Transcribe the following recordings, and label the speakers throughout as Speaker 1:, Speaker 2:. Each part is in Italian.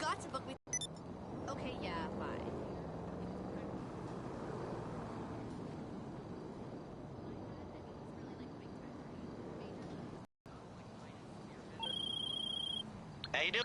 Speaker 1: forgot to book me. Okay, yeah, bye.
Speaker 2: How you doing?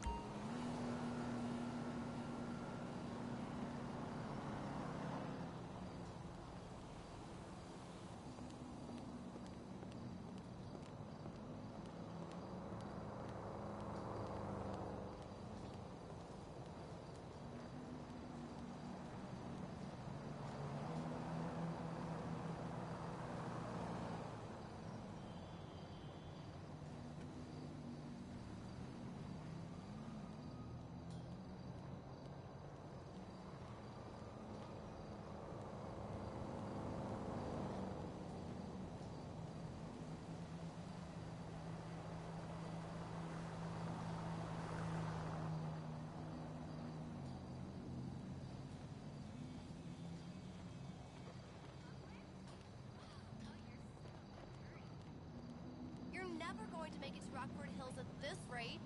Speaker 1: You're never going to make it to Rockford Hills at this rate.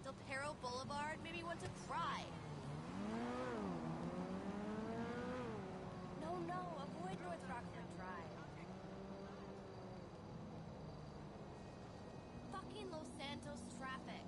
Speaker 1: Del Perro Boulevard made me want to cry. No, avoid North Rockford Drive. Fucking Los Santos traffic.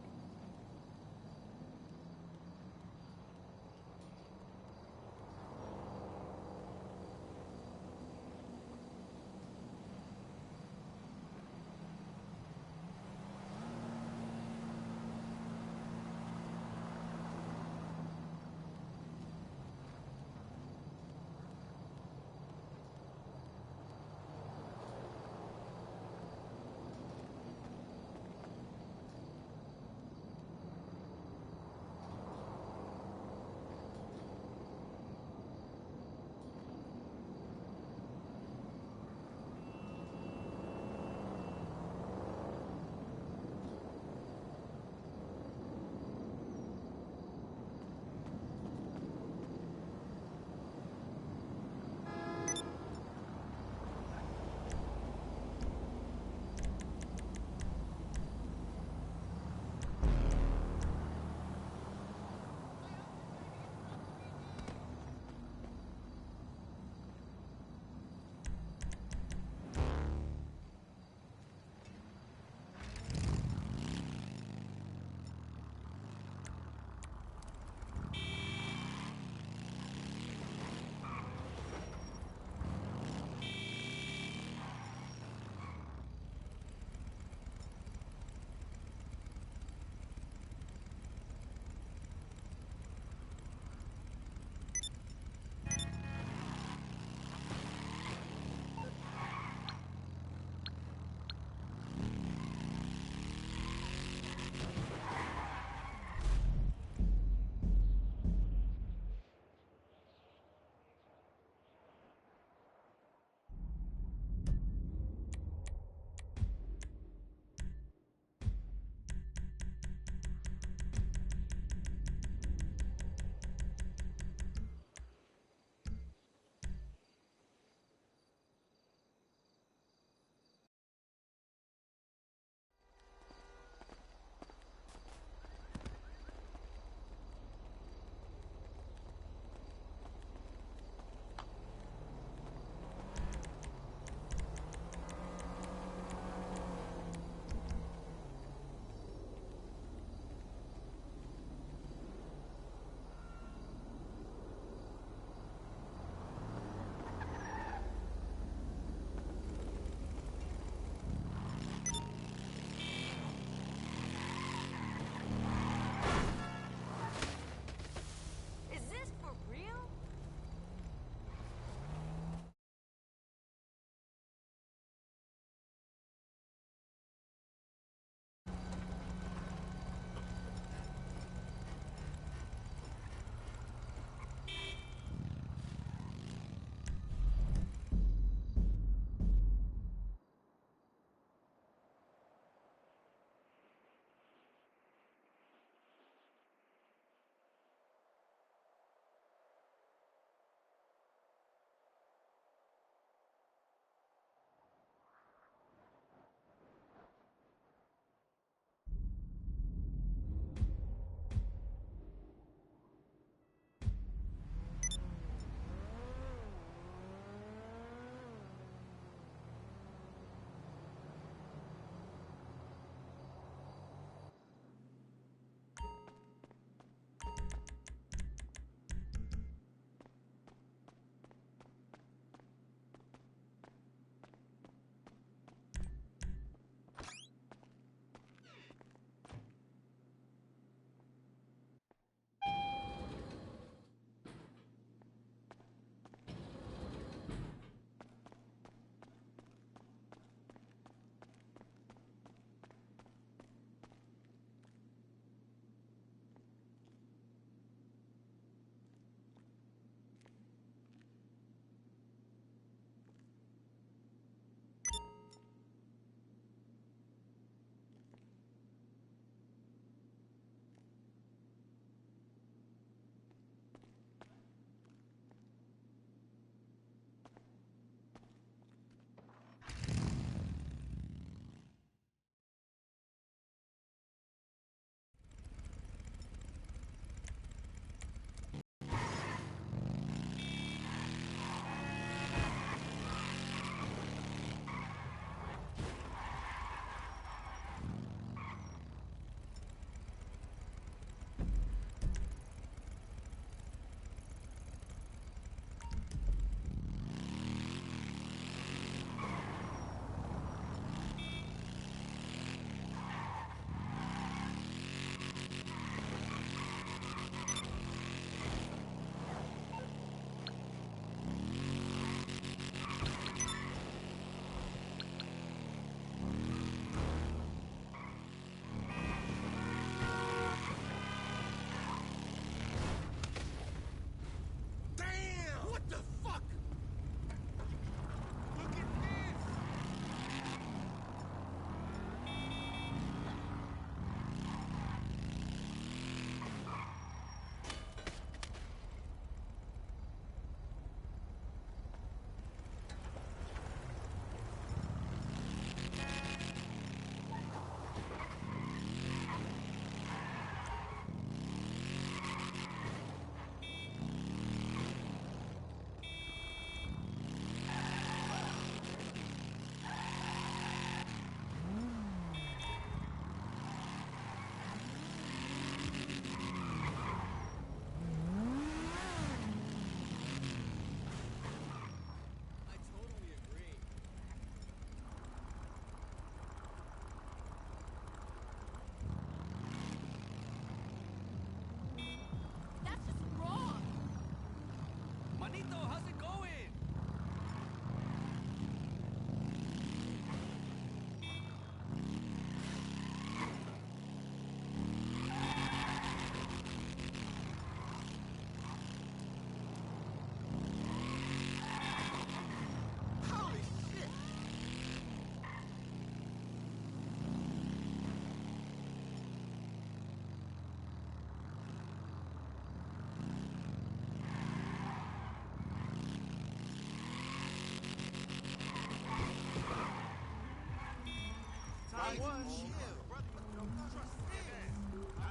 Speaker 2: I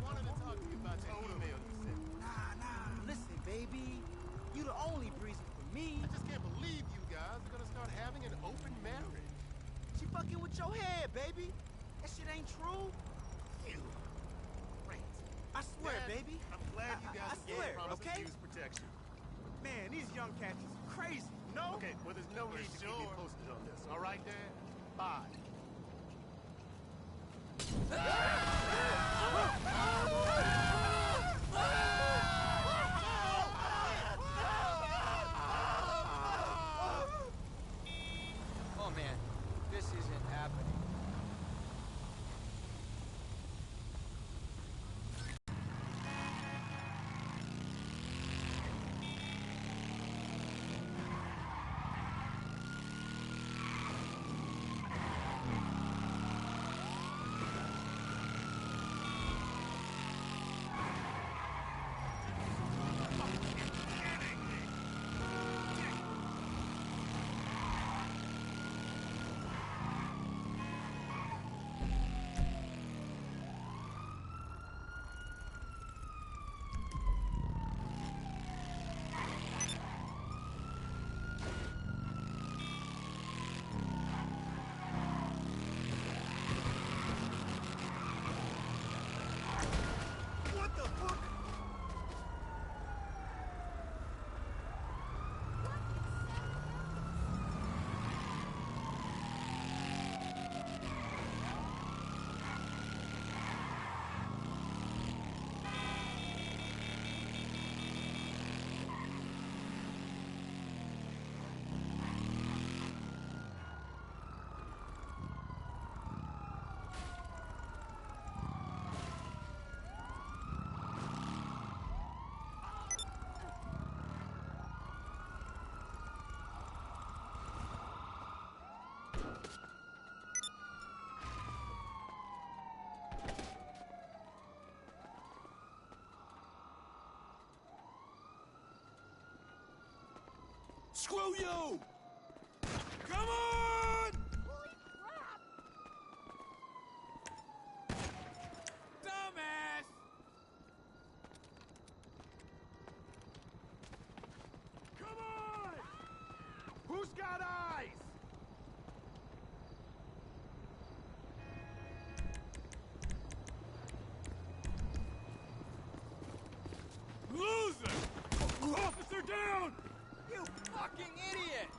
Speaker 2: wanted to talk to you about your email you sent me.
Speaker 3: Nah, listen, baby. You the only reason for me.
Speaker 2: I just can't believe you guys are gonna start having an open marriage.
Speaker 3: She fucking with your head, baby. That shit ain't true.
Speaker 2: You. Great.
Speaker 3: I swear,
Speaker 2: Dad,
Speaker 3: baby.
Speaker 2: I'm glad you guys
Speaker 3: I swear,
Speaker 2: promised
Speaker 3: okay?
Speaker 2: to use protection.
Speaker 3: Man, these young cats is crazy. No?
Speaker 2: Okay, well, there's no need to keep me posted on this. All right, Dad? Bye.
Speaker 4: Oh man, this isn't happening.
Speaker 3: What the fuck?
Speaker 5: Screw you! Come on!
Speaker 1: Holy crap!
Speaker 5: Dumbass! Come on! Who's got eyes? Loser! Officer down!
Speaker 4: You fucking idiot!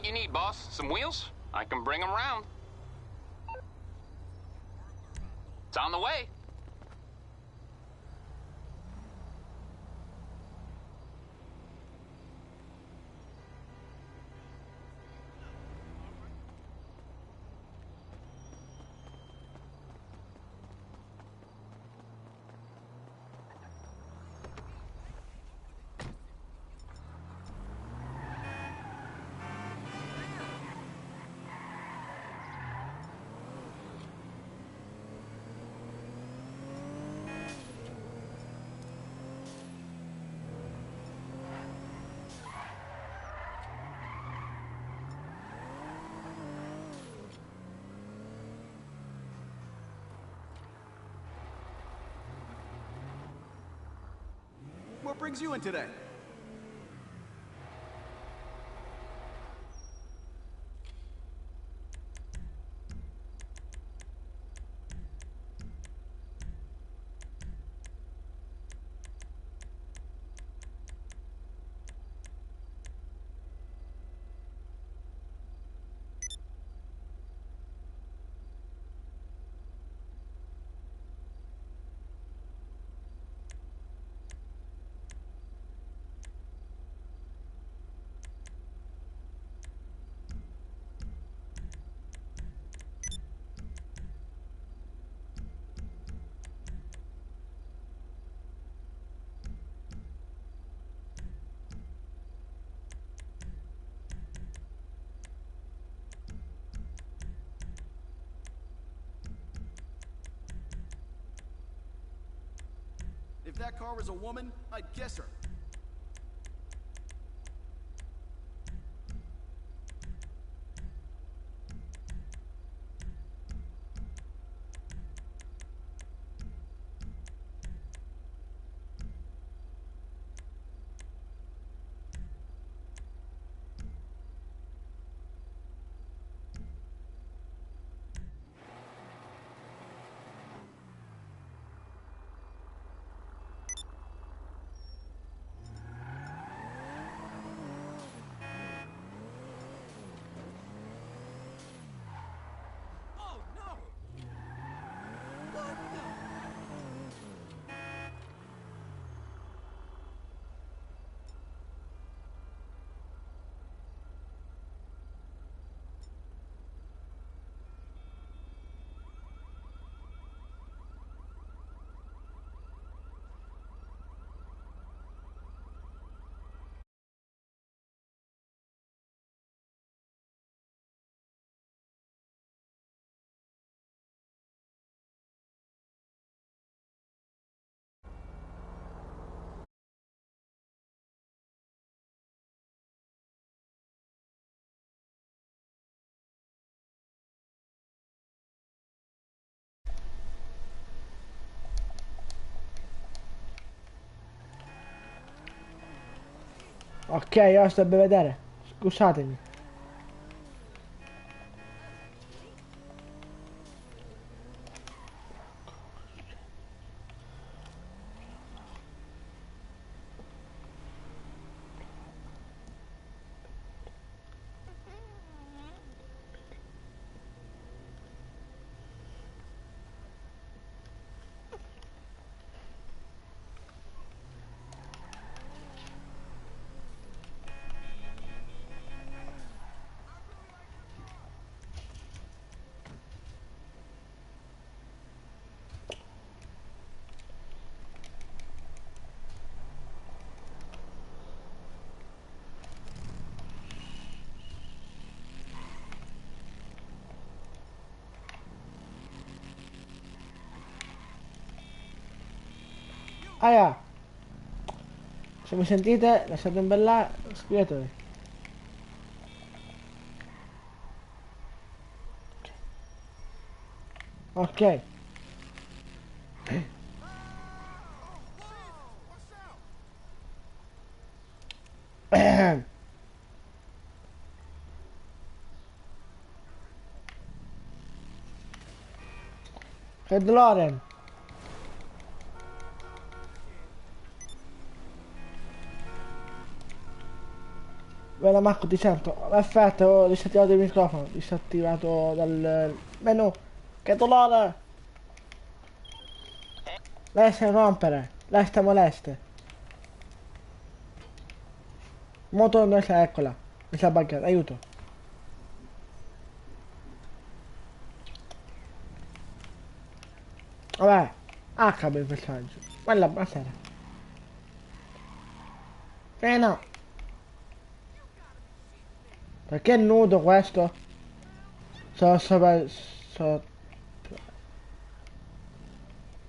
Speaker 6: What you need, boss? Some wheels? I can bring them round. It's on the way.
Speaker 3: What brings you in today? If that car was a woman, I'd guess her.
Speaker 5: Oh, no! What the?
Speaker 7: Ok, ora sto a vedere. Scusatemi. Aia, se mi sentite lasciate un bel like, iscrivetevi. Ok. Red Loren. Bella Marco, ti sento. Perfetto, ho disattivato il microfono, disattivato dal menu. Che dolore! Lei si rompere, lei sta moleste. Moto non sa, eccola. Mi sa buggata, aiuto. Vabbè, acaba il messaggio. Guarda, buonasera. No. Perché è nudo questo? So...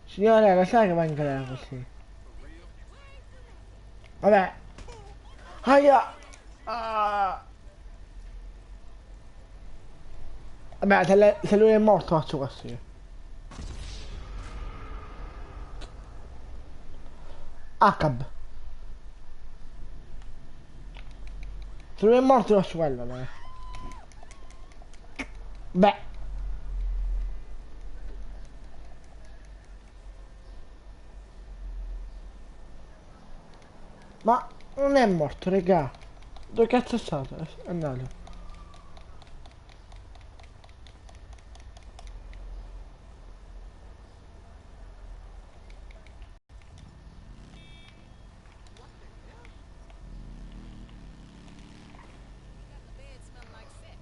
Speaker 7: Signore, lo sai che va in galera così? Vabbè. Aia! Ah. Vabbè, se lui è morto faccio così. Acab. Se lui è morto faccio quello, dai. Beh. Ma non è morto, regà. Dove cazzo è stato? È andato.
Speaker 1: The bed smelled like sex.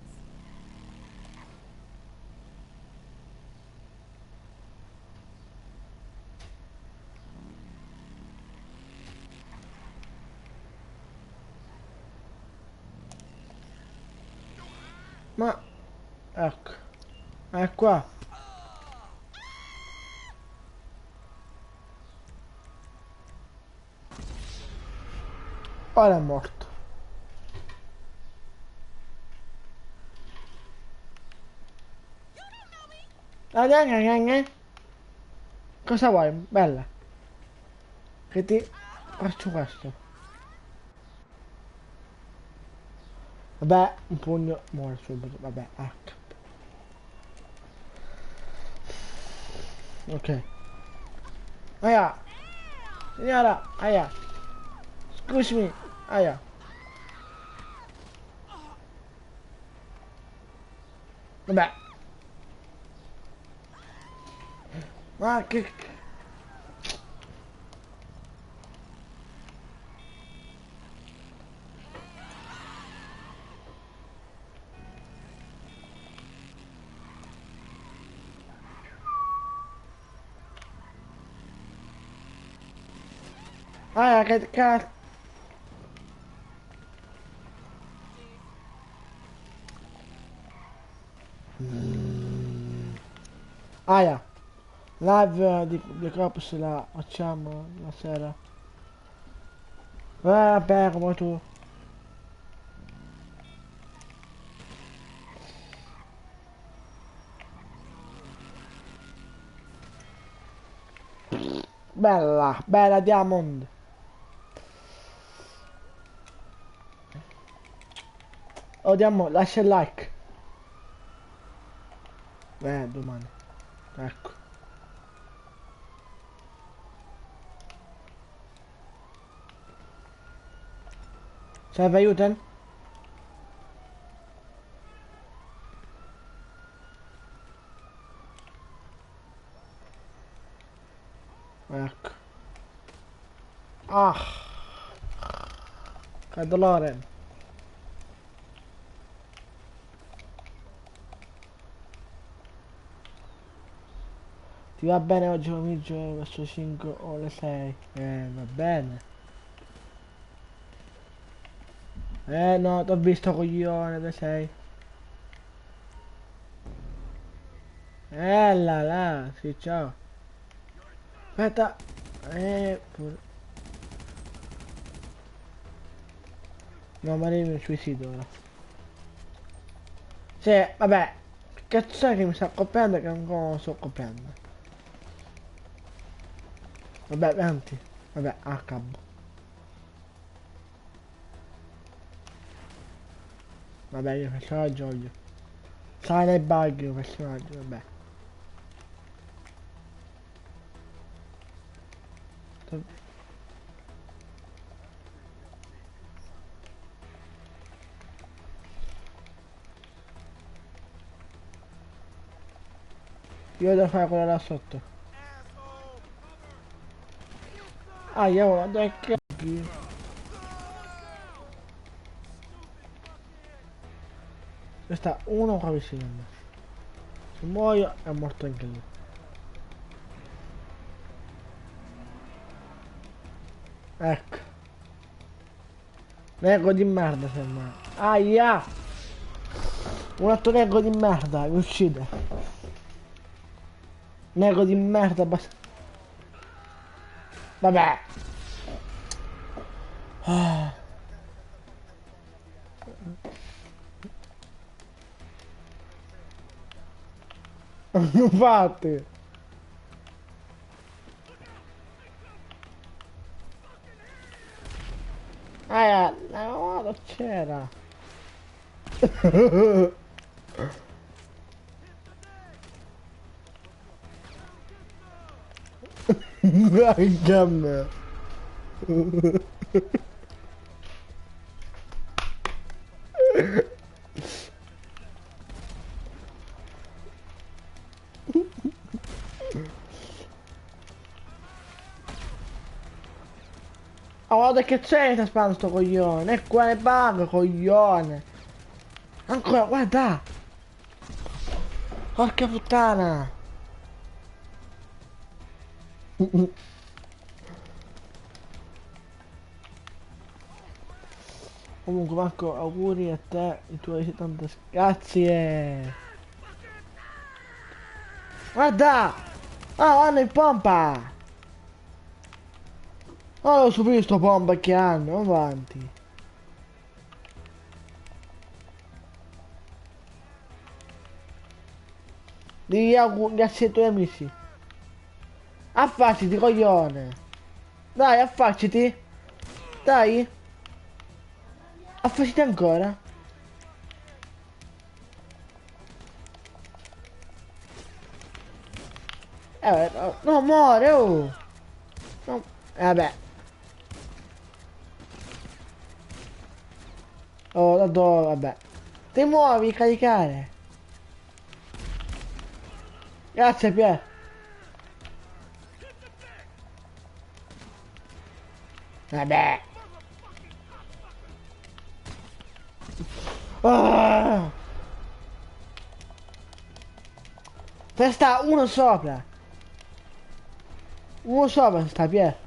Speaker 7: Ma... Ecco. È qua. Ora è morto. Cosa vuoi? Bella. Che ti faccio questo. Vabbè, un pugno muore subito. Vabbè, ecco. Ok. Aia. Signora, aia. Scusami. Aia. Vabbè. Ma che... Aia, che cazzo... Aia. Live di Black Ops la facciamo la sera. Vabbè, come tu. Bella, bella Diamond. Oh Diamond, lascia il like. Domani. Ecco. Serve aiuto? Ecco. Ah, che dolore. Ti va bene oggi pomeriggio verso 5 o le 6? Va bene. No, t'ho visto coglione alle 6. Là, sì, ciao. Aspetta. No, ma lei mi suicido ora. Sì, vabbè. Che cazzo è che mi sta copiando che non sto copiando? Vabbè, avanti. Vabbè, ACAB. Vabbè, io personaggio voglio. Sai nei bug io personaggio, vabbè. Io devo fare quella là sotto. Ah, io dai che... Sta uno qua vicino. Se muoio è morto anche lui. Ecco. Nego di merda sembra. Aia! Un altro nego di merda, mi uccide. Nego di merda, basta. Vabbè. Ah. Infatti. Ah, no, c'era. Anche a me. Oh, guarda che c'è sta sparando sto coglione. E qua ne bug, coglione. Ancora, guarda. Porca puttana. Comunque Marco, auguri a te, i tuoi 70 grazie. Guarda! Ah, hanno in pompa! Oh, lo subito sto pompa che hanno, avanti. Digli grazie ai tuoi amici. Affacciati, coglione. Dai, affacciati. Dai. Affacciati ancora. No, muore, oh. No. Vabbè. Oh, da dove, vabbè. Ti muovi, caricare. Grazie, Pier. Vabbè. Ah. Sta uno sopra. Uno sopra sta, Pier.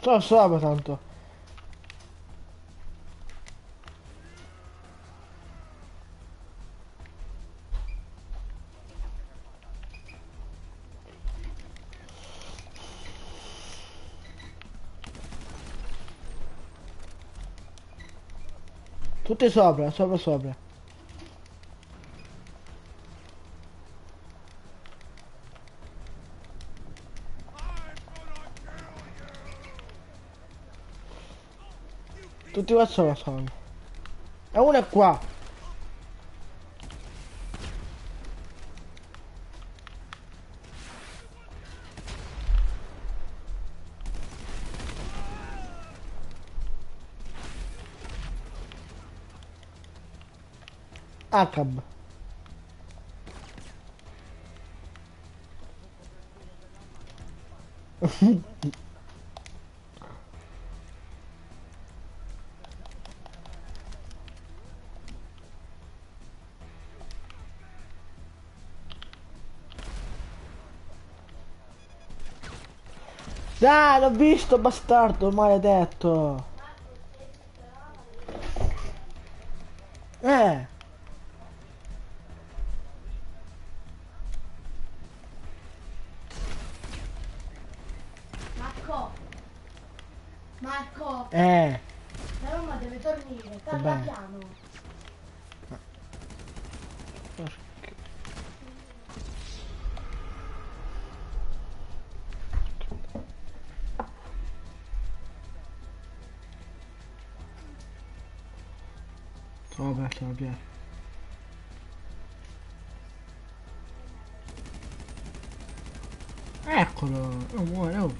Speaker 7: Sono sopra tanto. Tutti sopra, sopra. Tutti qua sopra sono. E uno è qua. Acab. Dai, l'ho visto, bastardo, maledetto. Eh.
Speaker 1: Marco, la Roma deve dormire, parla
Speaker 7: Vabbè.
Speaker 1: piano.
Speaker 7: Oh, aperto la piazza. Eccolo, non muore, oh.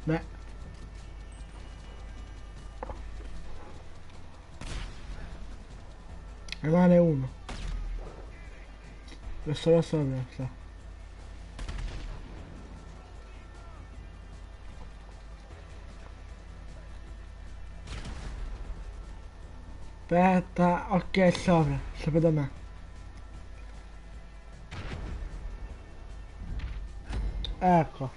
Speaker 7: Beh. Rimane uno. Questo lo sopra, sta. Aspetta, ok, sopra da me. Ecco.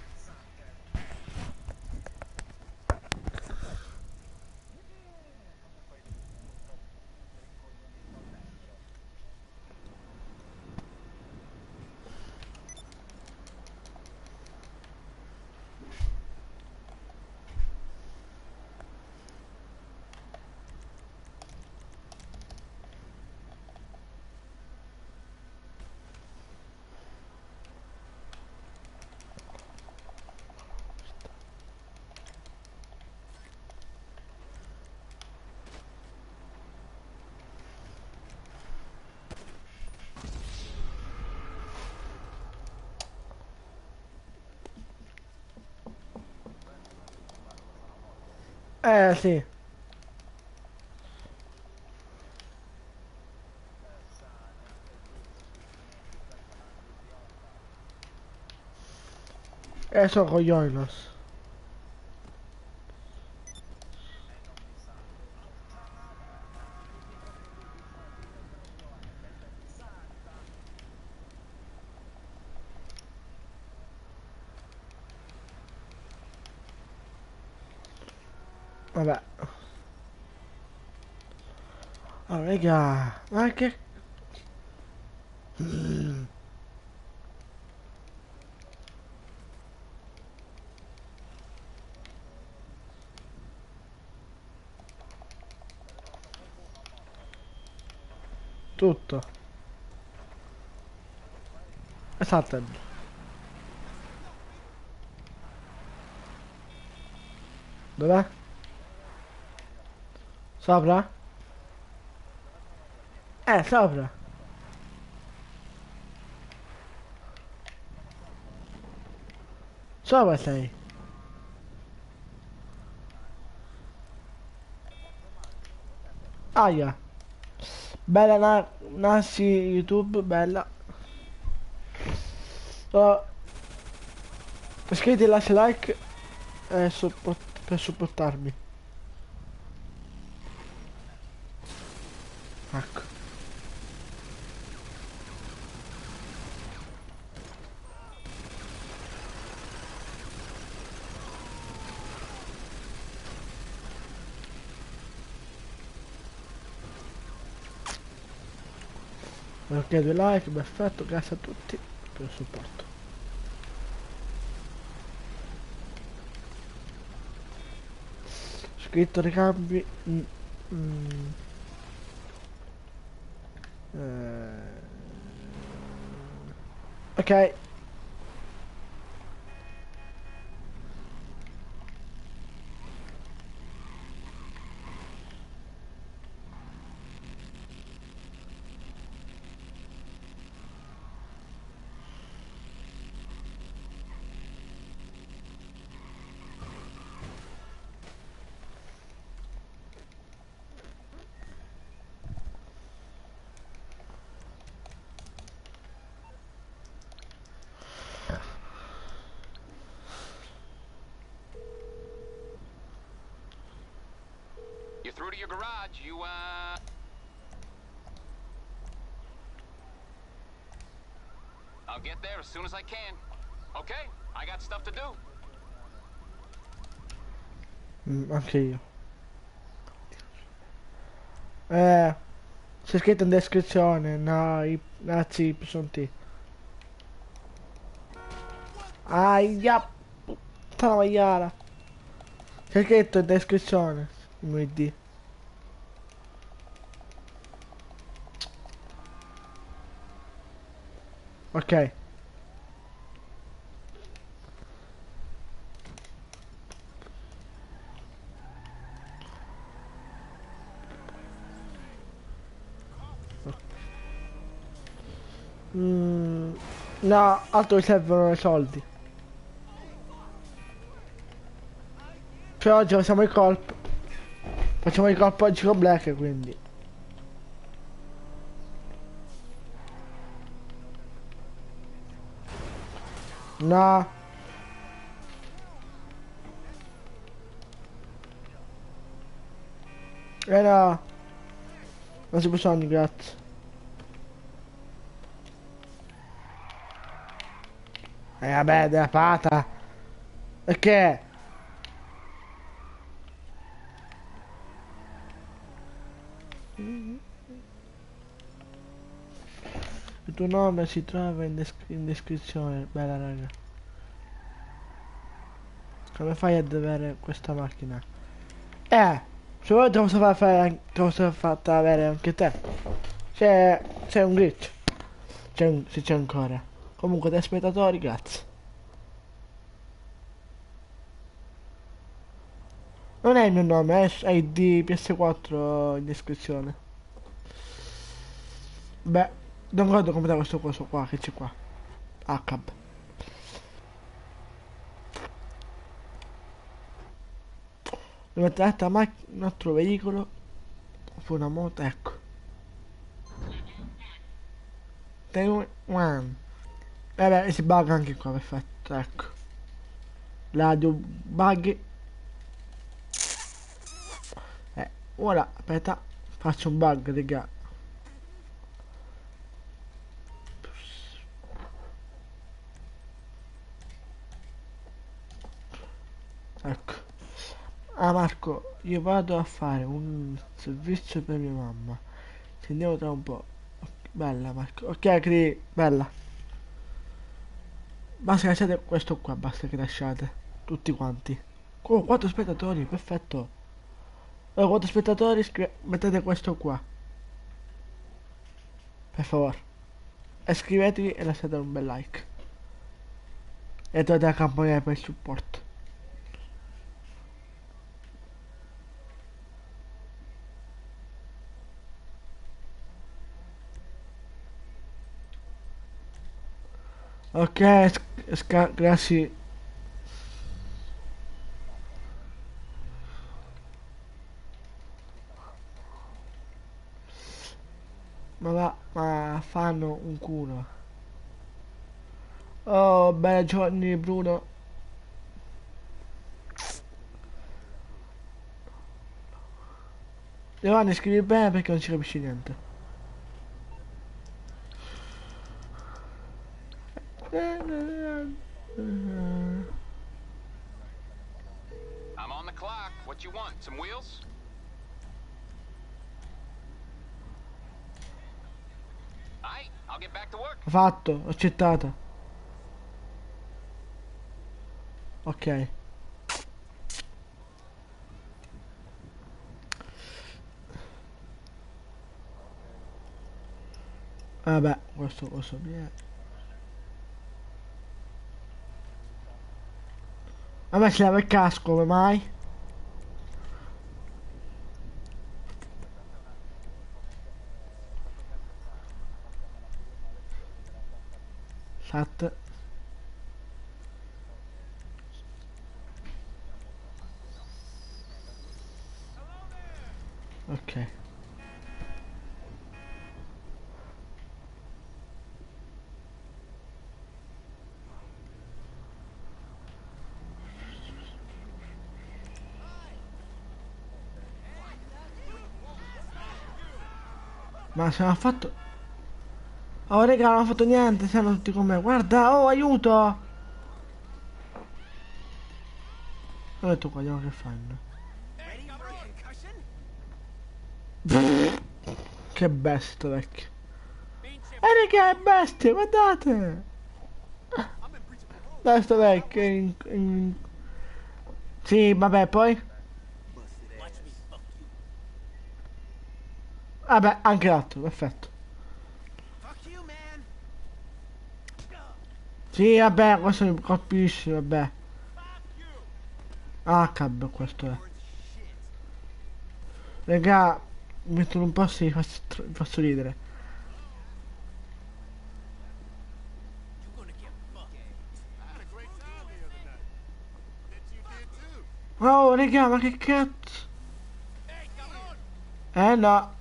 Speaker 7: Sì. Sono coglionos. Vabbè. Oh, raga. Ma che... Tutto. Esatto. Dov'è? Sopra? Sopra. Sopra sei. Aia. Bella Nasi YouTube, bella. Oh, iscriviti e lascia like per supportarmi. Ecco. Ok, 2 like, perfetto, grazie a tutti per il supporto. Scritto ricambi. Ok.
Speaker 6: You're through to your garage. I'll get there as soon as I can. Okay, I got stuff to do.
Speaker 7: Anche io. C'è scritto in descrizione, no, i nazi sono T. Aia, puttana maiala. C'è scritto in descrizione, lunedì. Ok. No, altro mi servono i soldi. Cioè oggi facciamo i colp. Facciamo i colp oggi con Black, quindi. No. No. Non si possono, grazie. Vabbè, della pata. Perché? Il tuo nome si trova in descrizione, bella raga. Come fai ad avere questa macchina? Se vuoi te lo posso far fare, te lo posso fatta avere anche te. C'è un glitch. Se c'è ancora. Comunque dai spettatori, grazie. Non è il mio nome, è di PS4 in descrizione. Beh, non ricordo come da questo coso qua, che c'è qua. HAB. Devo mettere un altro veicolo. Oppure una moto, ecco. One. Vabbè, si bugga anche qua, perfetto, ecco. Radio bug. Ora, aspetta, faccio un bug, raga. Ecco. Ah Marco, io vado a fare un servizio per mia mamma. Ci andiamo tra un po'. Bella Marco. Ok, bella. Basta che lasciate questo qua, basta che lasciate. Tutti quanti. Oh, 4 spettatori, perfetto. Allora, 4 spettatori, mettete questo qua. Per favore. Iscrivetevi e lasciate un bel like. E attivate la campanella per il supporto. Ok, grazie. Ma fanno un culo. Oh, bella Giovanni Bruno. Giovanni, scrivi bene perché non ci capisci niente.
Speaker 6: I'm on the clock. What you want? Some wheels? Aight, I'll get back to work.
Speaker 7: Fatto, accettata. Ok. Vabbè, questo via. A me si leva il casco, come mai? Sat. Ok. Ma se non ha fatto... Oh raga, non ha fatto niente, stanno tutti con me. Guarda, oh aiuto! Ho detto qua, vediamo che fanno. Che bestia, vecchio. Raga, è bestia, guardate! Dai, sto vecchio. Sì, vabbè, poi... Vabbè, anche l'altro, perfetto. Sì, vabbè, questo mi colpisce, vabbè. Ah, cambio, questo è. Raga, mi mettono un po' si faccio ridere. Oh, raga, ma che cazzo? No.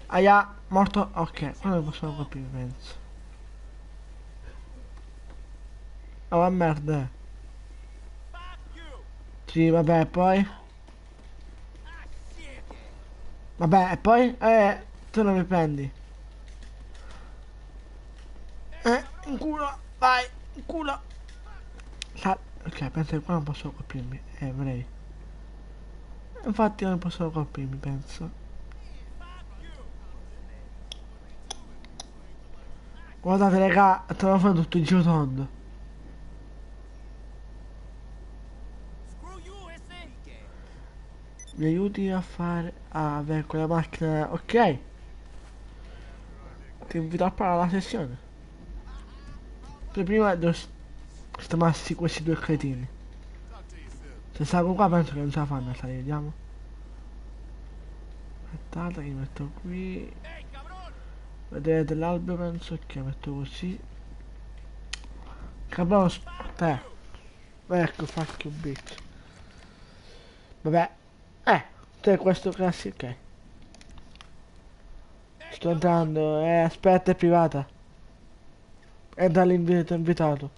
Speaker 7: Aia, morto. Ok, quello lo possiamo colpire, penso. Oh, ma merda. Sì, vabbè, poi. Vabbè, e poi? Tu non mi prendi. In culo, vai, in culo. Ok, penso che qua non posso colpirmi. Vorrei. Infatti non posso colpirmi, penso. Guardate, raga, te lo fanno tutto il giro tondo. Mi aiuti a fare... a avere quella macchina... Ok. Ti invito a fare la sessione. Per prima devo sistemarsi questi due cretini. Se salgo qua penso che non ce la fanno a salire, vediamo. Aspettate che mi metto qui. Vedete l'albero, penso che metto così. Cabrone, te. Ecco, fuck you bitch. Vabbè. Te questo classico, ok. Sto entrando, aspetta, è privata. Entra invitato.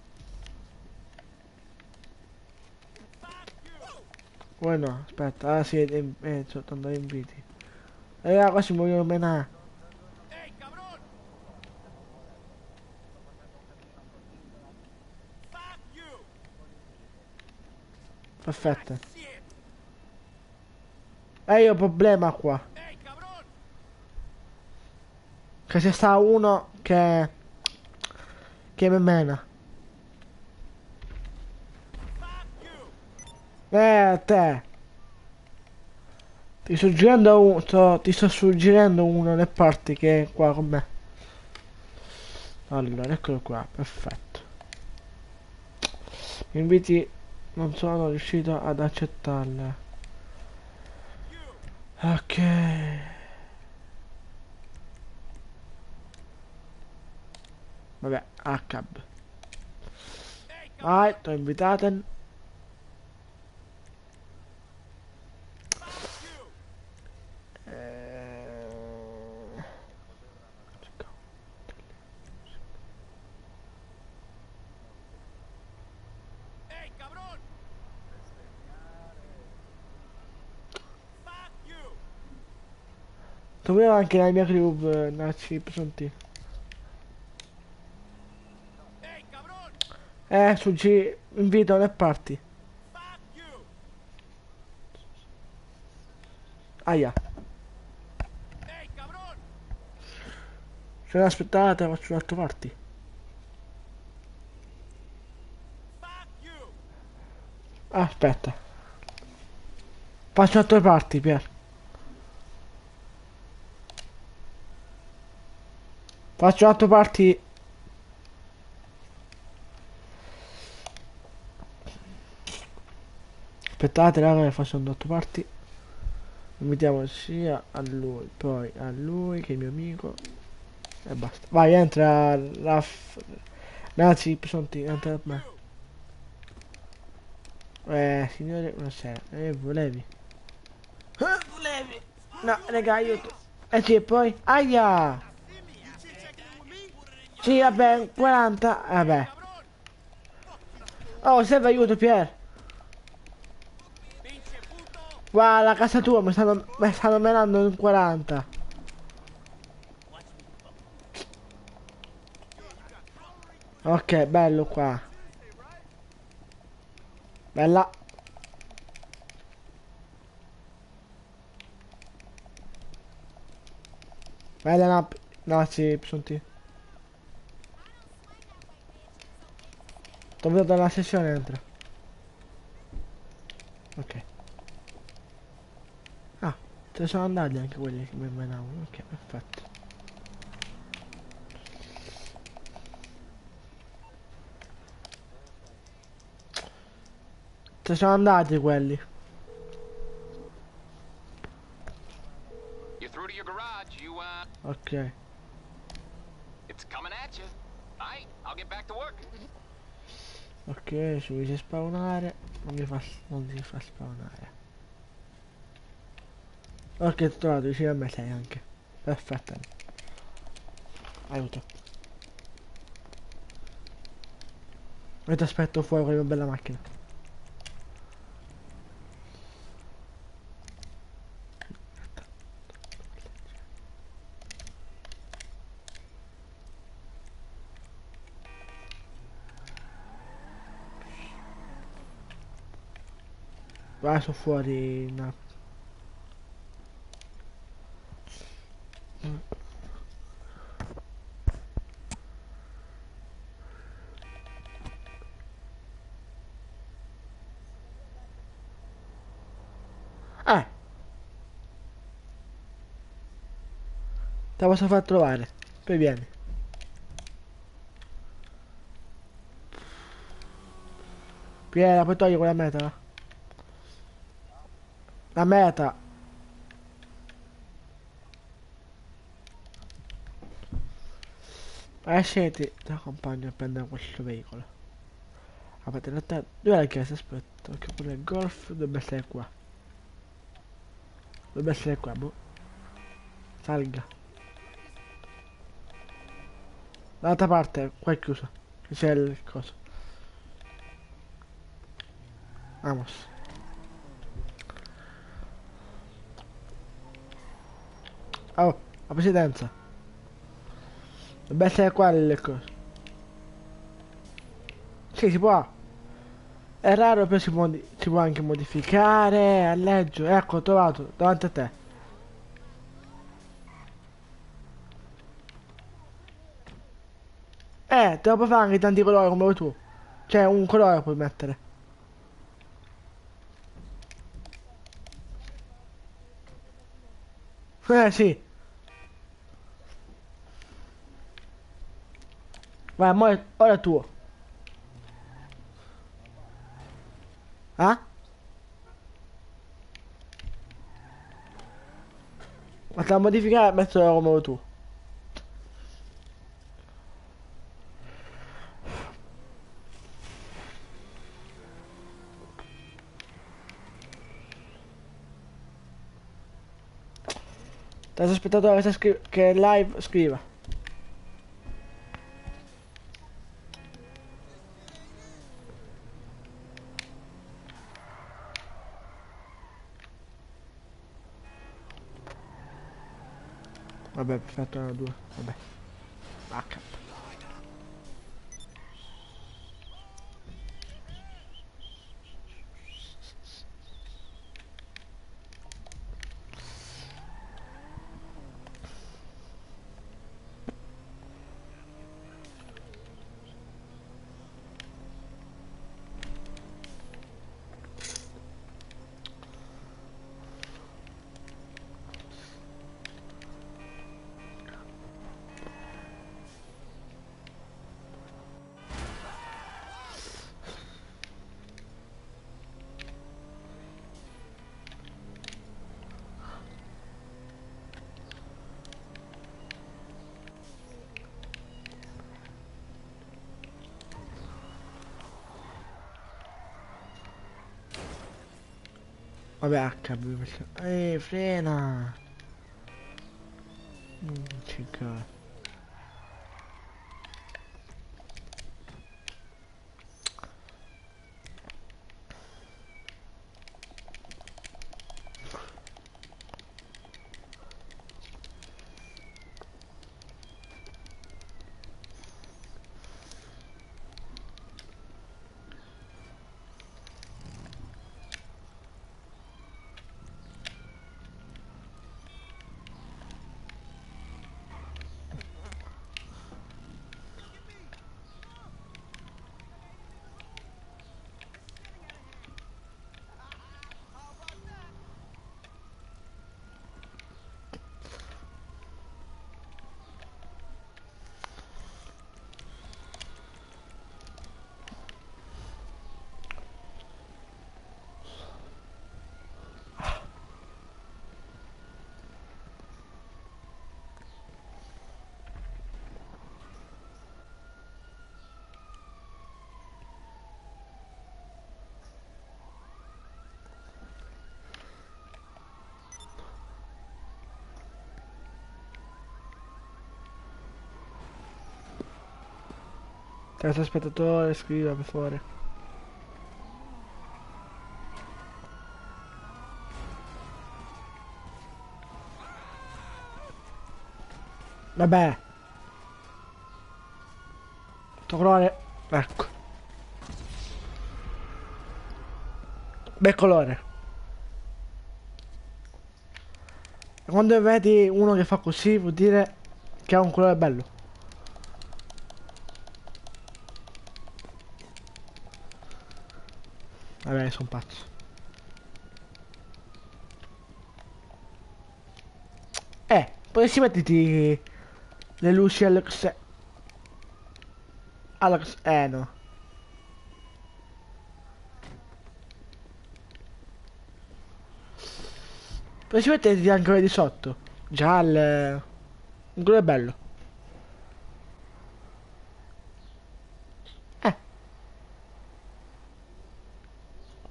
Speaker 7: Oh no, aspetta, sì, soltanto inviti. Raga, quasi muoiono menare. Perfetto. Io ho un problema qua. Che c'è sta uno che mi mena. Te. Ti sto girando ti sto suggerendo uno delle parti che è qua con me. Allora, eccolo qua, perfetto. Gli inviti non sono riuscito ad accettarle. Ok. Vabbè, ACAB. Vai, t'ho invitato. Troviamo anche la mia crew, Nazi, pronti. Su G, invito le parti. Aia. Se non aspettate, faccio un altro party. Aspetta. Faccio altre parti, Pier. Faccio altre parti. Aspettate, raga, faccio un altro party. Invitiamo sia a lui, poi a lui che è il mio amico. E basta. Vai, entra Nazi, pronti, entra da me. Signore, buonasera. Volevi? Volevi? No, raga, io... sì, e poi... Aia! Sì, vabbè, 40... Vabbè. Oh, serve aiuto, Pier. Guarda, la casa tua mi stanno menando in 40. Ok, bello qua. Bella. Bella, no, sì, pronti. T'ho venuto dalla sessione, entra. Ok. Ah, te ne sono andati anche quelli che mi menavano. Ok, perfetto. Te ne sono andati quelli. Ok.
Speaker 6: It's coming at you. All right, I'll get back to work.
Speaker 7: Ok, ci dice spawnare. Non si fa spawnare. Ok, ti ho trovato vicino a me sei anche. Perfetto. Aiuto. Io ti aspetto fuori con la mia bella macchina. Vai su fuori. No. Eh, te la posso far trovare. Poi vieni. Vieni, puoi togliere quella meta, va? La meta. Scendi, ti accompagno a prendere questo veicolo. Aspetta, in realtà, dove è la chiesa? Aspetta, che pure il golf dovrebbe essere qua. Dovrebbe essere qua, boh. Salga. Dall'altra parte, qua è chiuso. C'è il coso. Vamos. Oh, la presidenza. Dovrebbe essere qua il coso. Sì, si può. È raro, però si può anche modificare. Alleggio. Ecco, ho trovato. Davanti a te. Te lo puoi fare anche tanti colori come vuoi tu. Cioè, un colore puoi mettere. Sì. Vai, ora è tuo. Ah? Ma te la modificare e metterlo come vuoi tu. Terzo spettatore che è live scriva. Vabbè, perfetto, erano due. Vabbè. H. Vabbè, H. Frena. Cinque. Casa spettatore, scriva per favore. Vabbè. Sto colore. Ecco. Bel colore. E quando vedi uno che fa così vuol dire che ha un colore bello. Vabbè, sono pazzo. Potresti metterti le luci Alex. Alex, no. Potresti metterti anche quelle di sotto. Gialle. Un colore bello.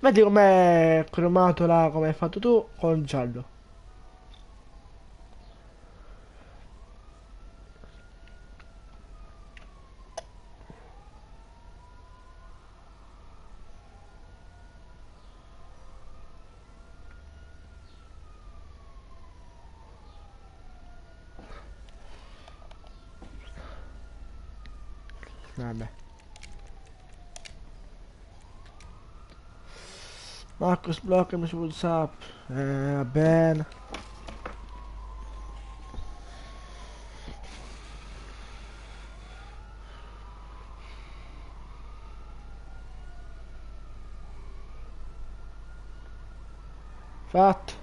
Speaker 7: Vedi com'è cromato là, come hai fatto tu, con giallo. Vabbè. Marcos, bloccami su WhatsApp. Va bene. Fatto.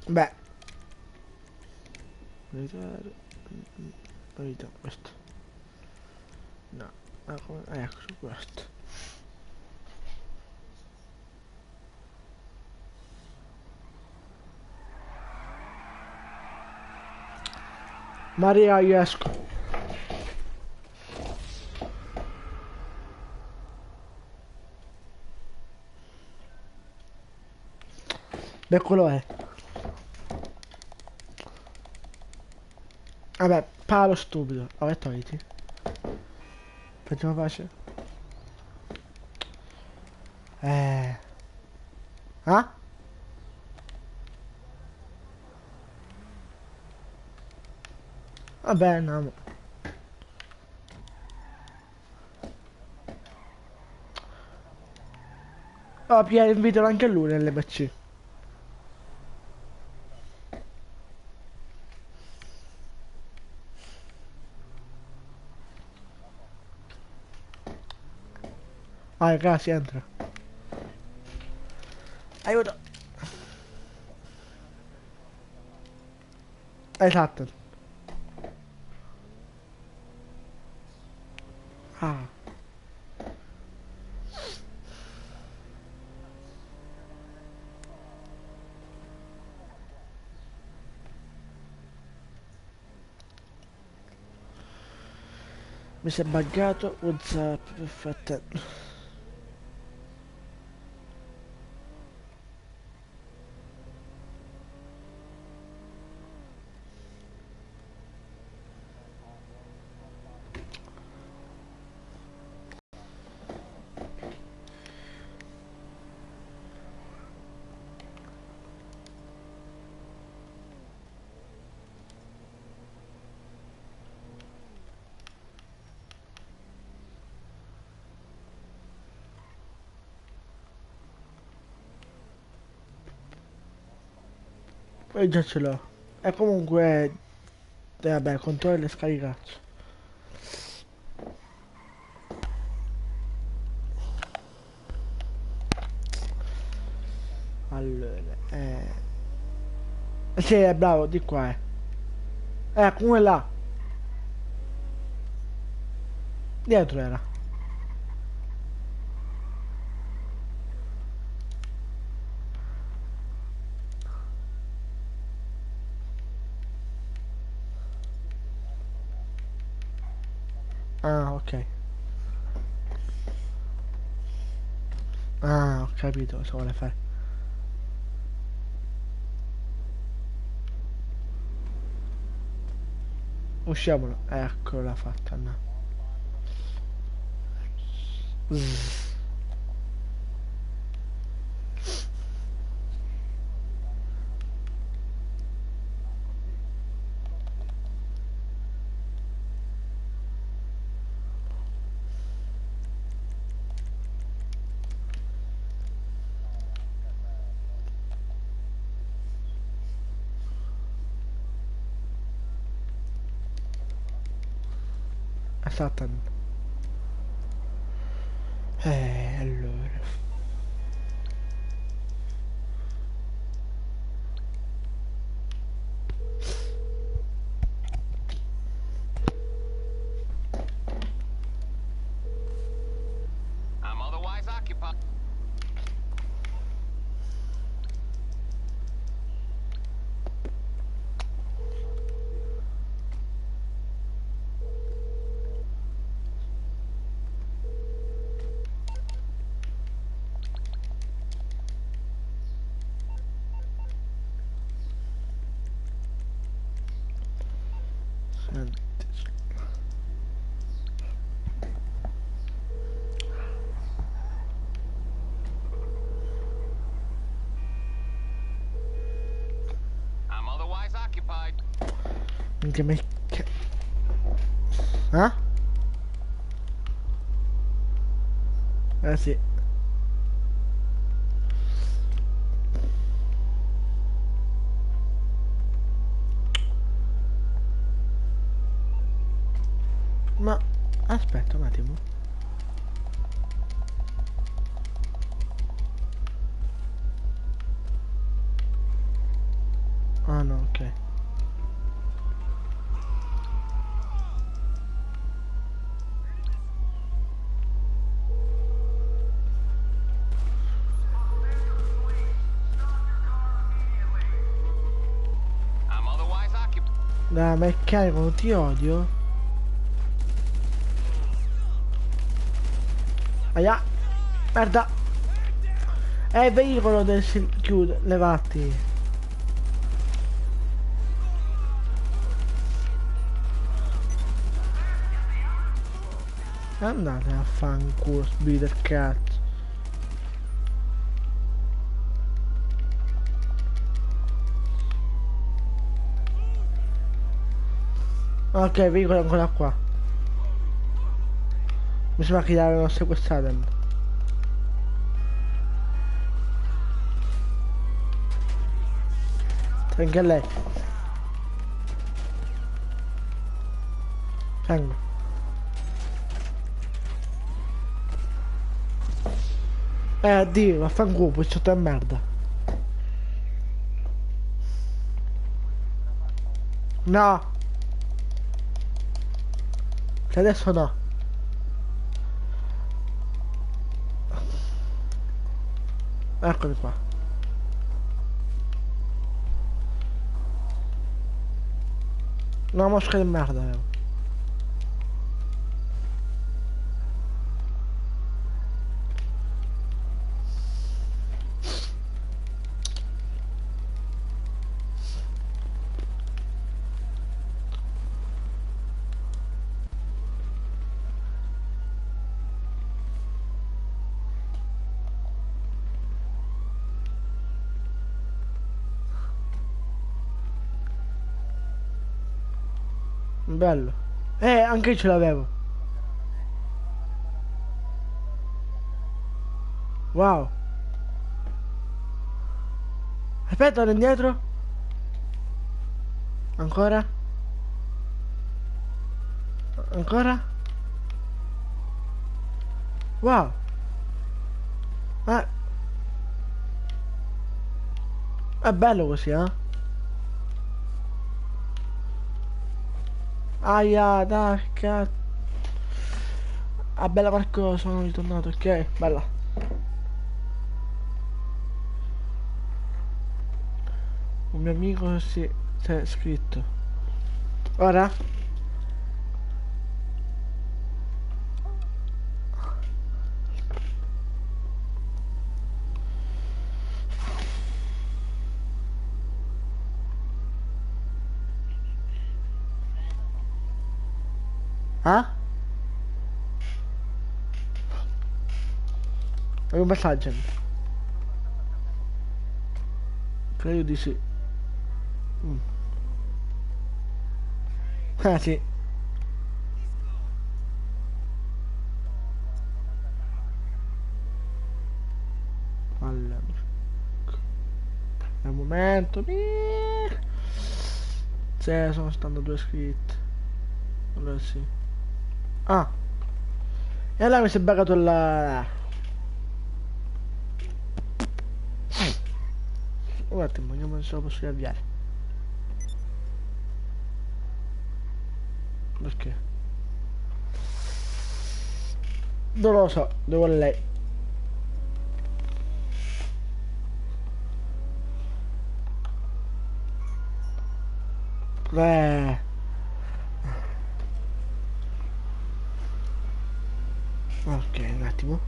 Speaker 7: Beh. Verità questo. No. Ecco su questo. Maria, io esco. Eccolo è. Vabbè, palo stupido. Vabbè, togliti. Facciamo pace. Ah? Vabbè, no. Oh, Pier, invitano anche lui nell'MC. Vai, ragazzi, entra. Aiuto. Esatto. Ah. Mi si è buggato WhatsApp, perfetto. E già ce l'ho. E comunque... vabbè, controllo e scaricato. Allora, sì, è bravo, di qua, come là. Dietro era. Ah, ok. Ah, ho capito cosa vuole fare. Usciamolo. Ecco, l'ha fatta, no. Zzz. Satan. Allora.
Speaker 6: I'm otherwise occupied.
Speaker 7: Senti.
Speaker 6: I'm otherwise occupied.
Speaker 7: Minchia me... Ah? Sì. Ma aspetta un attimo. Ah no, ok.
Speaker 6: I'm otherwise occupied.
Speaker 7: Da meccanico ti odio. Aia. Merda. È il veicolo del chiude. Levati. Andate a fanculo, sbider cazzo. Ok, veicolo ancora qua. Mi sembra che l'avevano sequestrato. Anche lei. Vengo. Dio, vaffanculo, puccetto a merda. No. Che adesso no. Eccoli qua. Una mosca di merda avevo. Bello. Anche io ce l'avevo. Wow. Aspetta, vado indietro. Ancora. Ancora. Wow. È bello così, eh? Aia, dai, cazzo. Ah, bella Marco, sono ritornato, ok? Bella. Un mio amico si è iscritto. Ora? Ah? È un passaggio. Credo di sì. Ah sì. Allora. Al momento. Se sono stando 2 iscritti. Allora sì. Ah. E allora mi si è buggato la... Un attimo, vediamo se lo posso riavviare. Perché? Non lo so, devo lei. Ok, un attimo.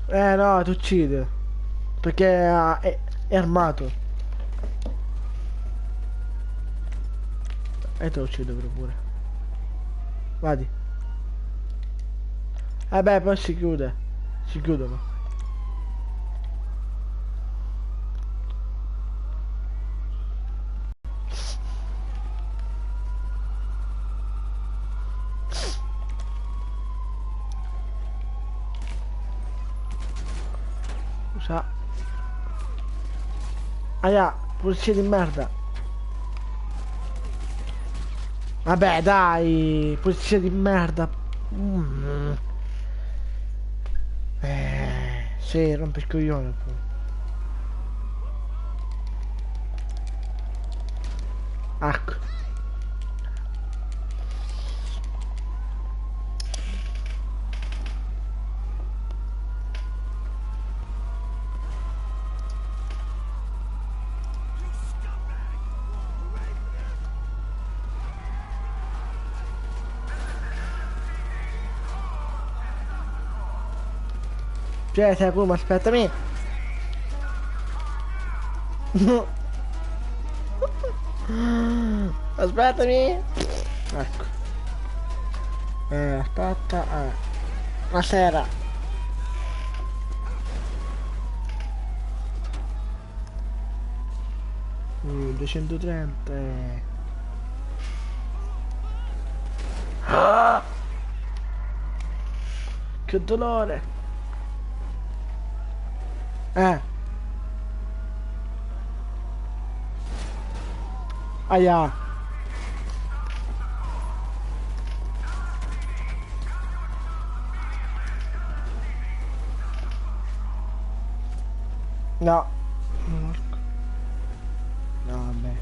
Speaker 7: No, ti uccide. Perché è armato. E te lo uccide pure. Vadi. Beh, poi si chiude. Si chiudono. Scusa. Aia, polizia di merda. Vabbè, dai, polizia di merda. Sì, rompe il coglione. Ecco. Cioè, sei pure, ma aspettami. Aspettami. Ecco. Aspetta. Buonasera. Mm, 230. Ah! Che dolore. Aia. No. No, vabbè.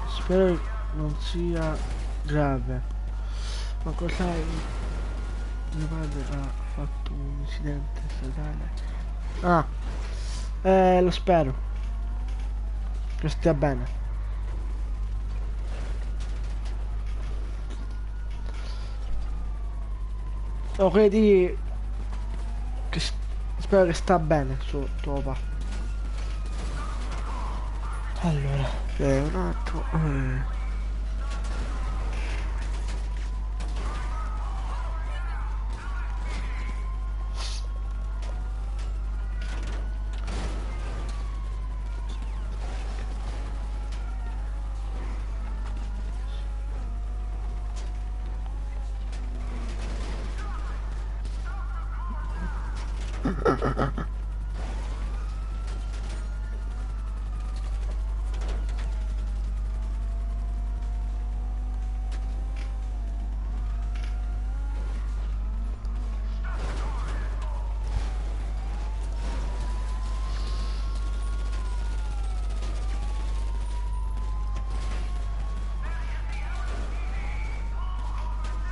Speaker 7: Spero non sia grave. Ma cos'hai? Mio padre ha fatto un incidente stradale. Lo spero. Che stia bene. Lo credi che spero che sta bene tuo papà. Allora, un attimo.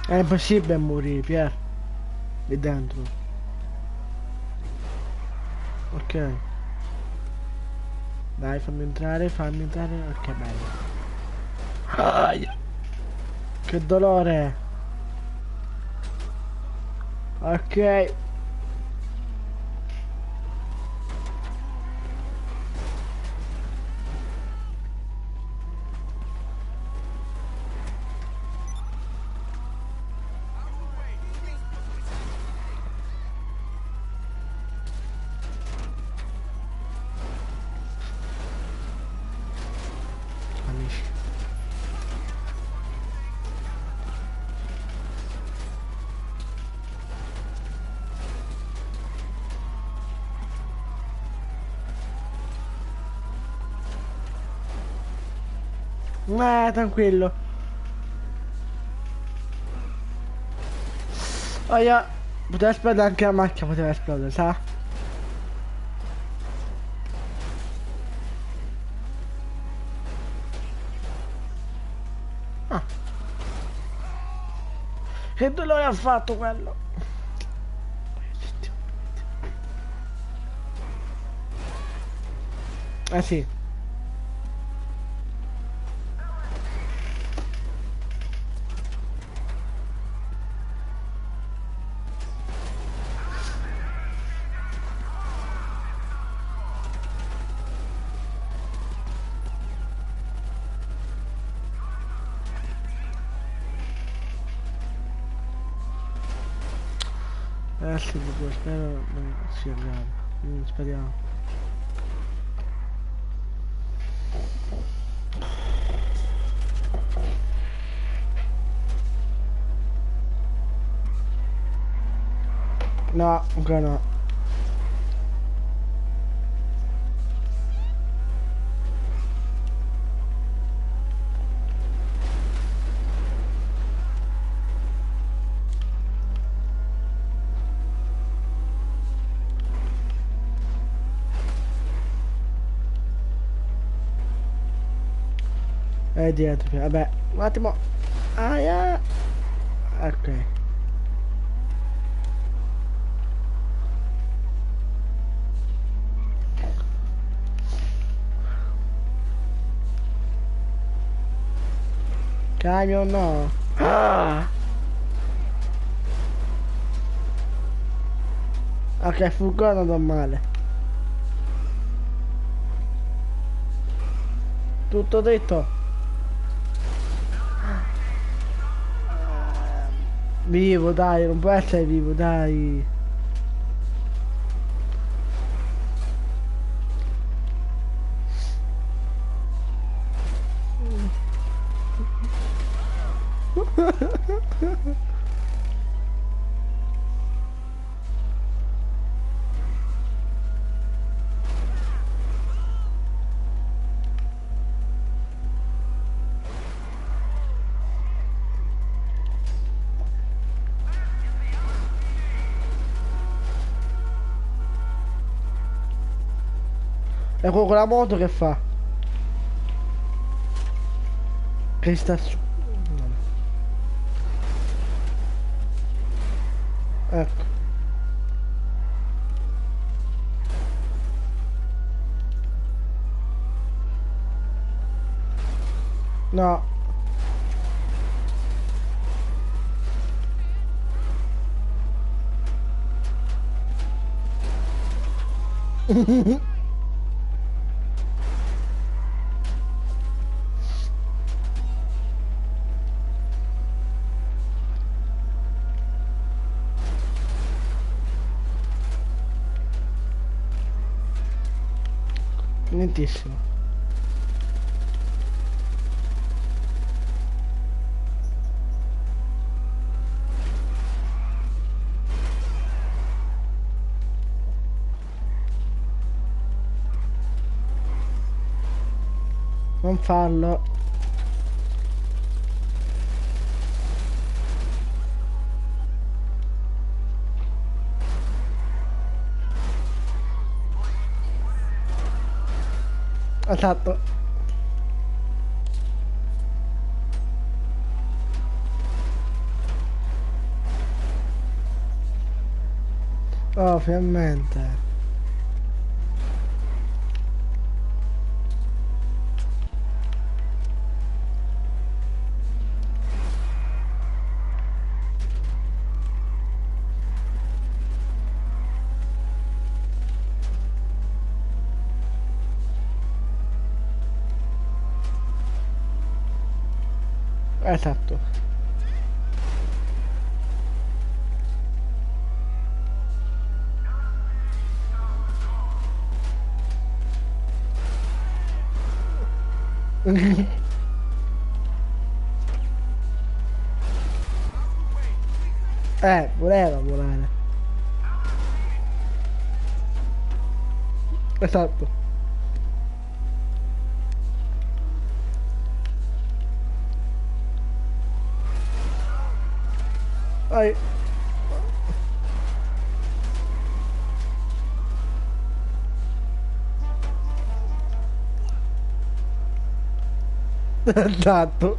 Speaker 7: È impossibile morire, Pier. Lì dentro. Ok. Dai, fammi entrare. Ok, bello. Aia. Che dolore. Ok. Amici. Tranquillo. Oh, poteva esplodere anche la macchina, poteva esplodere, sa? Ah. Che dolore ha fatto quello? Eh sì. Sì, spero non sia grave. Speriamo. No, ancora no. È dietro, vabbè, un attimo. Aia. Ok. Camion no. Ah. Ok, furgone non va male. Tutto detto. Vivo, dai, non può essere vivo, dai. E con la moto che fa? Che sta su. Ecco. No. Nientissimo. Non farlo. Esatto. Oh, finalmente. Esatto. Voleva volare. Esatto. Vai. Esatto.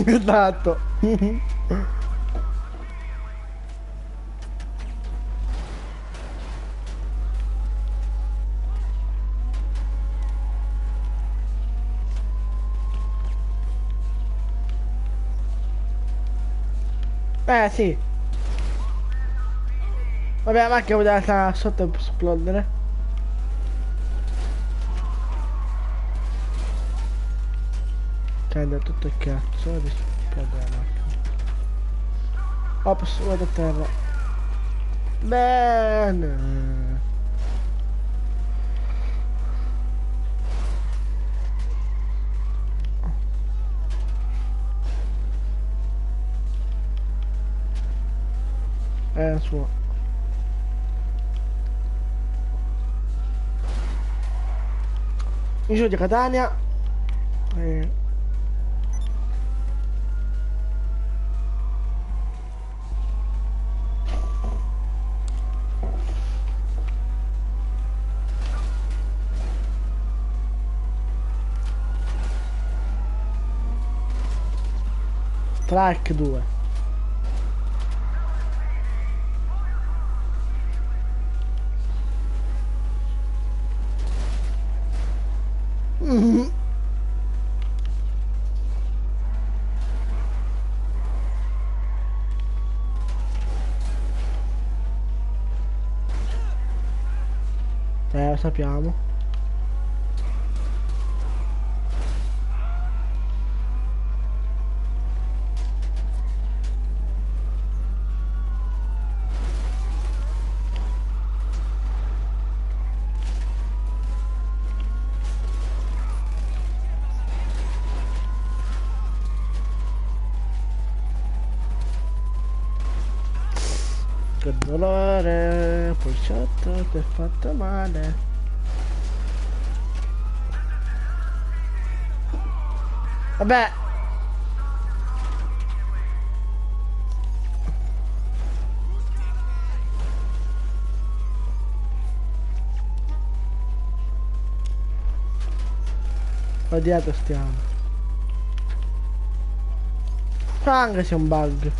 Speaker 7: Esatto. Sì. Vabbè, la macchina poteva stare sotto per esplodere. Cade tutto il cazzo di esplodere la macchina. Ops, vado a terra. Bene. Suo. Isola di Catania. Strike 2. Lo sappiamo. Che dolore, pulciato, ti è fatto male. Vabbè. Qua dietro stiamo. Anche se è un bug.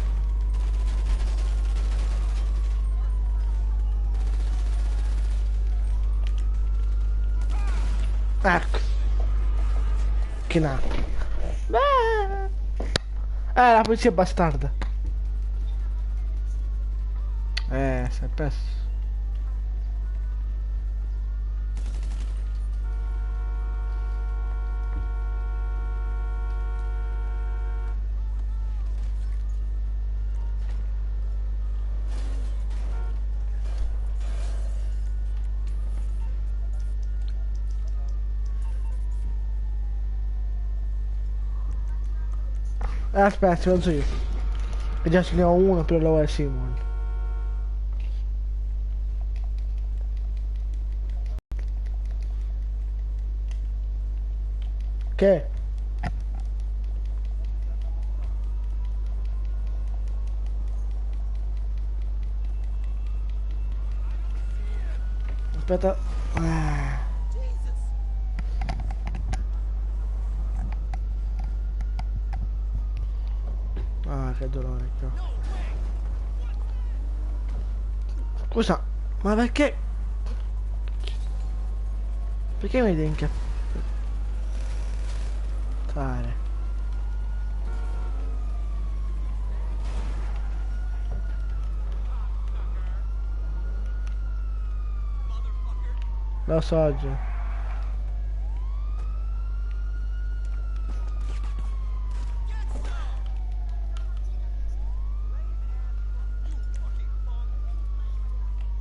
Speaker 7: Ecco. macchina. Beh. La polizia è bastarda. Si è perso. Aspetta, non so io. E già ce ne ho uno per lo è Simon. Che? Aspetta. Che dolore qua. Scusa, ma perché? Perché mi devi incazzare? Lo so già.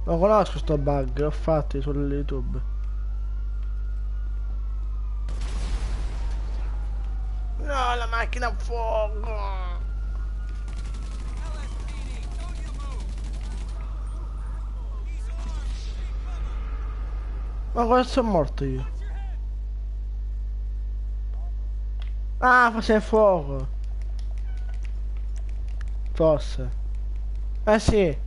Speaker 7: Lo conosco sto bug, l'ho fatto su YouTube. No, la macchina a fuoco! Ma come sono morto io? Ah, forse è fuoco! Forse. Eh sì!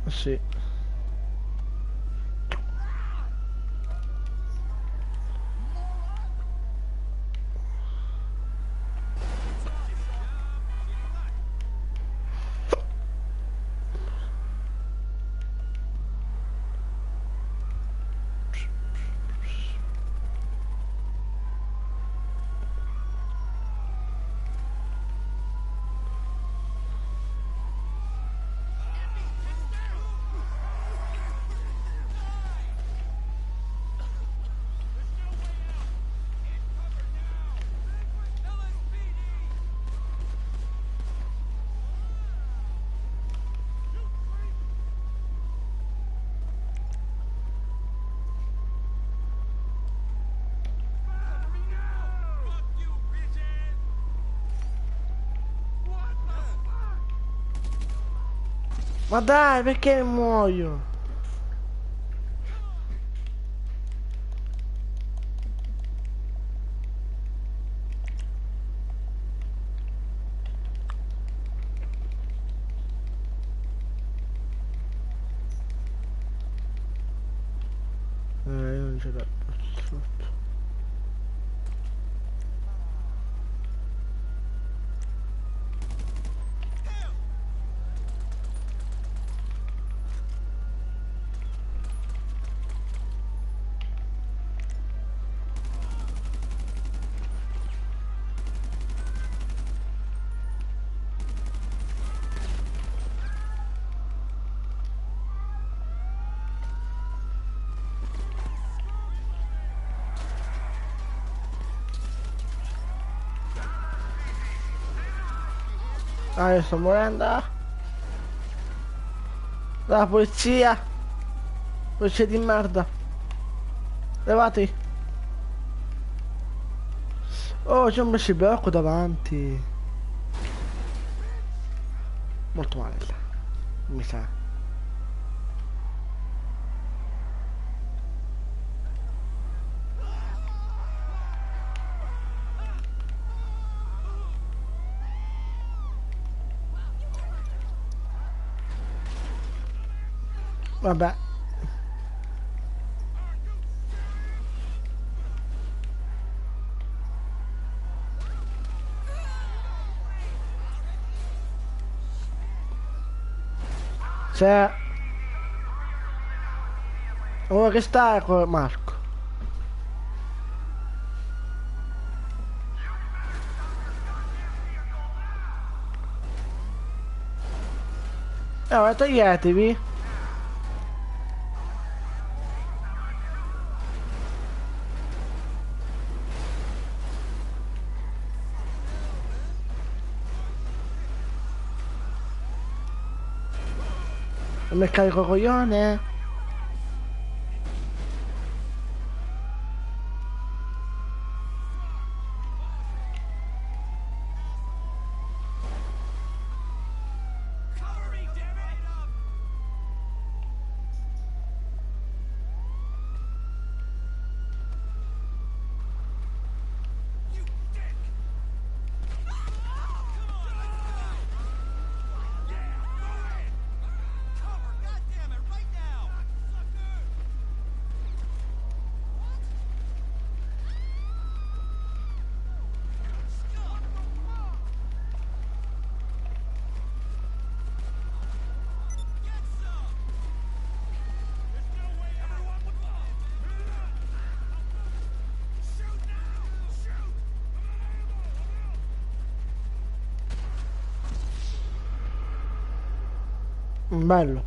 Speaker 7: Sì. Ma dai, perché muoio? Io non ce l'ho. Ah, io sto morendo. La polizia. Polizia di merda. Levati. Oh, c'è un bel blocco davanti. Molto male. Mi sa. Vabbè. Se... Ora che sta con Marco. Ora toglietevi. Non mi carico coglione.
Speaker 5: Cover me, damn it! You dick! Come on, let's go! Yeah, go ahead! Cover, goddammit, right now! Sucker! Get some! There's no way everyone would love! Shoot now! Shoot!
Speaker 7: Bello.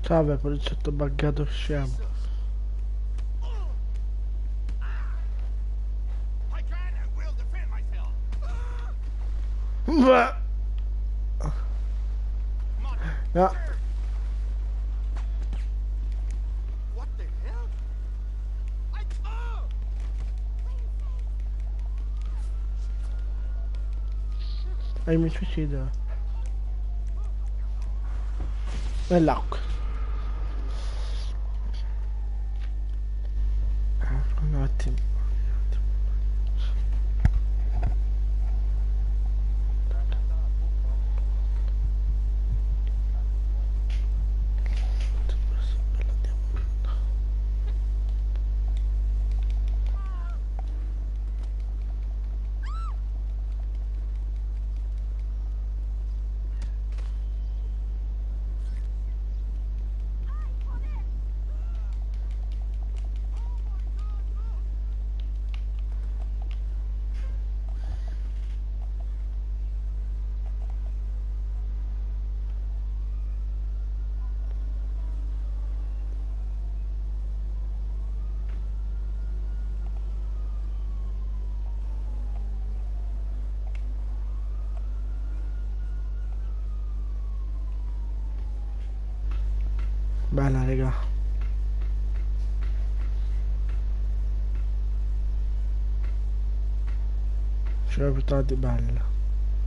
Speaker 7: Salve poliziotto buggato scemo.
Speaker 2: I can and will defend myself.
Speaker 7: Beh.
Speaker 2: Come on.
Speaker 7: No.
Speaker 2: What the hell?
Speaker 7: E mi suicido. Nell'acqua. Un attimo. Bella raga. Ce l'ho portata bella.